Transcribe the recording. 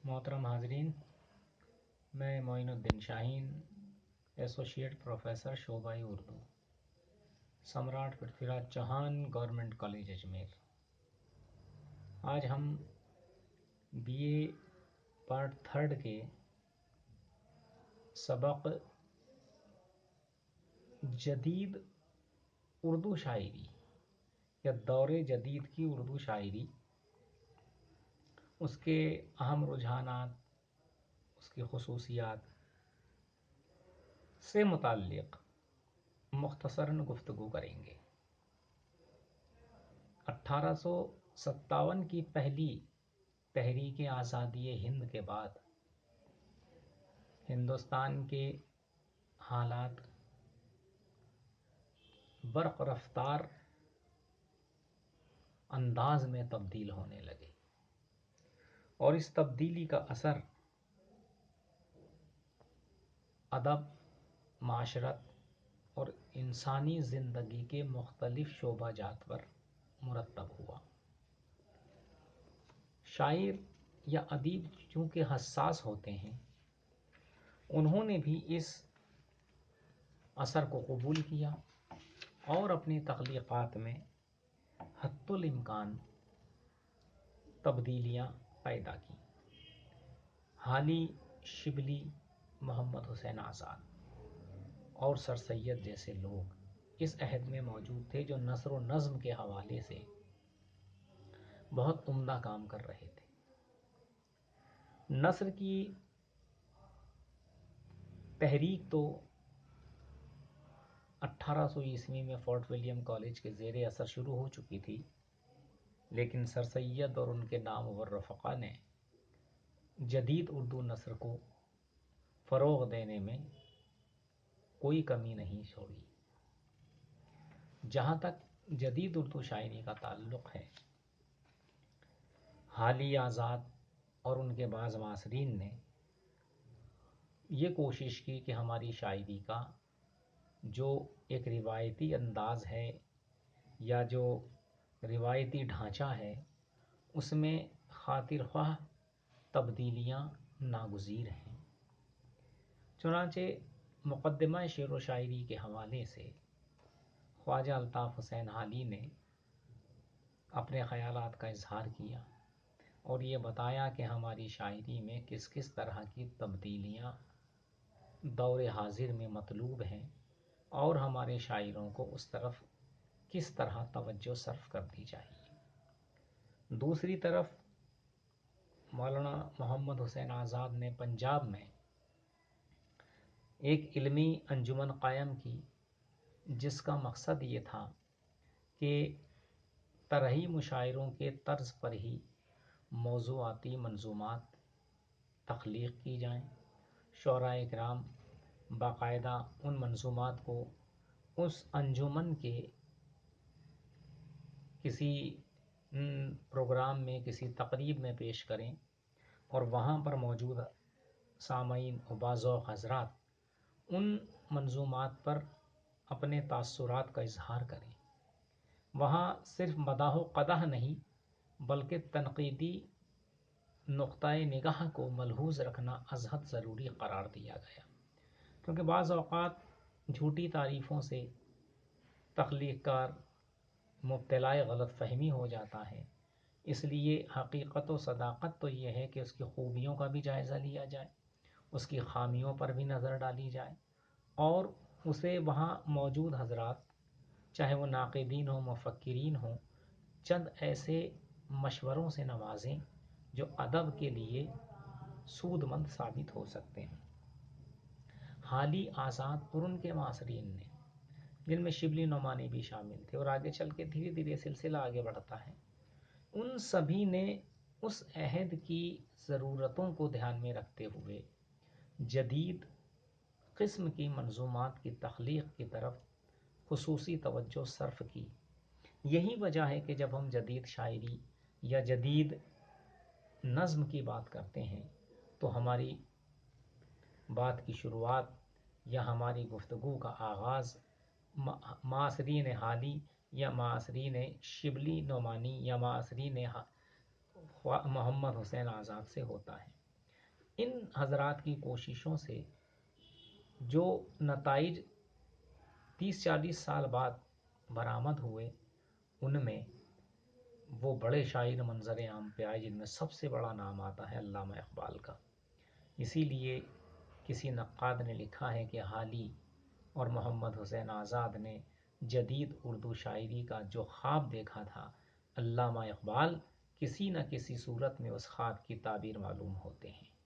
मोहतरम हाजरीन, मैं Moinuddin Shaheen, associate professor शोबाई Urdu, सम्राट पृथ्वीराज चौहान गवर्नमेंट कॉलेज अजमेर। आज हम बीए पार्ट 3 के सबक जदीद उर्दू शायरी या दौरे जदीद की उर्दू शायरी, उसके अहम रुझानात, उसकी खुसूसियात से मुताल्लिक़ मुख्तसरन गुफ्तगू करेंगे। 1857 की पहली तहरीक आज़ादी हिंद के बाद हिंदुस्तान के हालात बर्क़ रफ्तार अंदाज में तब्दील होने लगे और इस तब्दीली का असर अदब, माशरत और इंसानी ज़िंदगी के मुख्तलिफ शोबाजात पर मुरतब हुआ। शायर या अदीब चूँकि हसास होते हैं, उन्होंने भी इस असर को कबूल किया और अपनी तख्लीक़ात में हद्दुल इम्कान तब्दीलियाँ पैदा की। हाली, शिबली, मोहम्मद हुसैन आज़ाद और सर सैयद जैसे लोग इस अहद में मौजूद थे जो नस्र व नज़्म के हवाले से बहुत उम्दा काम कर रहे थे। नस्र की तहरीक तो 1800 ईस्वी में फोर्ट विलियम कॉलेज के ज़ेरे असर शुरू हो चुकी थी, लेकिन सर सैयद और उनके नामवर रफ़क़ा ने जदीद उर्दू नस्र को फ़रोग़ देने में कोई कमी नहीं छोड़ी। जहाँ तक जदीद उर्दू शायरी का ताल्लुक़ है, हाली, आज़ाद और उनके बाज़ मासरीन ने ये कोशिश की कि हमारी शायरी का जो एक रिवायती अंदाज़ है या जो रिवायती ढांचा है, उसमें खातिर ख्वाह तब्दीलियाँ नागुज़ीर हैं। चुनांचे मुक़द्दिमा शेर व शायरी के हवाले से ख्वाजा अल्ताफ़ हुसैन हाली ने अपने ख़यालात का इज़हार किया और ये बताया कि हमारी शायरी में किस किस तरह की तब्दीलियाँ दौर हाजिर में मतलूब हैं और हमारे शायरों को उस तरफ किस तरह तवज्जो सर्फ करनी चाहिए। दूसरी तरफ मौलाना मोहम्मद हुसैन आज़ाद ने पंजाब में एक इल्मी अंजुमन कायम की, जिसका मकसद ये था कि तरही मुशायरों के तर्ज पर ही मौज़ूआती मंजूमात तख्लीक़ की जाएँ। शुअराए किराम बाकायदा उन मंजूमात को उस अंजुमन के किसी प्रोग्राम में, किसी तकरीब में पेश करें और वहाँ पर मौजूद सामईन व बाज़ौक़ हज़रात उन मंजूमात पर अपने तासुरात का इज़हार करें। वहाँ सिर्फ मदाह व क़दह नहीं, बल्कि तनक़ीदी नुक़्ता-ए निगाह को मलहूज़ रखना अज़हद ज़रूरी करार दिया गया, क्योंकि बाज़ औक़ात झूठी तारीफ़ों से तख्लीक़कार मुब्तलाए गलत फ़हमी हो जाता है। इसलिए हकीकत व सदाकत तो ये है कि उसकी खूबियों का भी जायज़ा लिया जाए, उसकी ख़ामियों पर भी नज़र डाली जाए और उसे वहाँ मौजूद हज़रात, चाहे वो नाक़िदीन हो, मुफ़क्किरीन हो, चंद ऐसे मशवरों से नवाजें जो अदब के लिए सूदमंद साबित हो सकते हैं। हाली, आज़ाद और उनके मासरीन ने, जिनमें शिबली नोमानी भी शामिल थे और आगे चल के धीरे धीरे सिलसिला आगे बढ़ता है, उन सभी ने उस अहद की ज़रूरतों को ध्यान में रखते हुए जदीद किस्म की मंजूमात की तख्लीक़ की तरफ खुसूसी तवज्जो सर्फ की। यही वजह है कि जब हम जदीद शायरी या जदीद नज़्म की बात करते हैं तो हमारी बात की शुरुआत या हमारी गुफ्तगू का आगाज़ मासरीन हाली या मासरीन शिबली नोमानी या मासरीन मोहम्मद हुसैन आज़ाद से होता है। ان حضرات کی کوششوں سے جو نتائج 30-40 سال بعد برآمد ہوئے، ان میں وہ بڑے شاعر منظر عام پہ آئے جن میں سب سے بڑا نام آتا ہے علامہ اقبال کا۔ اسی لیے کسی نقاد نے لکھا ہے کہ حالی اور محمد حسین آزاد نے جدید اردو شاعری کا جو خواب دیکھا تھا، علامہ اقبال کسی نہ کسی صورت میں اس خواب کی تعبیر معلوم ہوتے ہیں۔